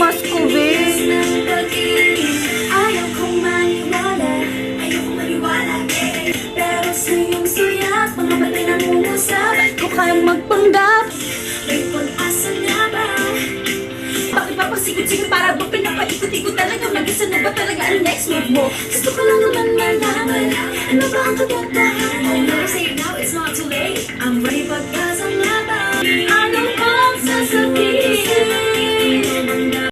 Muscovy. Ayaw kong maniwala, ayaw kong maniwala, pero sa iyong suyak, mga batay ng umusap, Kung kayang magpanggap, may pag-asa nga ba? Bakit ba pasigod-sigod para ba pinapaikot-ikot talaga? Mag-isa na ba talaga ang next move mo? Gusto ko lang naman malaman, ano ba ang katotohanan? Never say it now, it's not too late. I'm ready, pag-asa nga ba?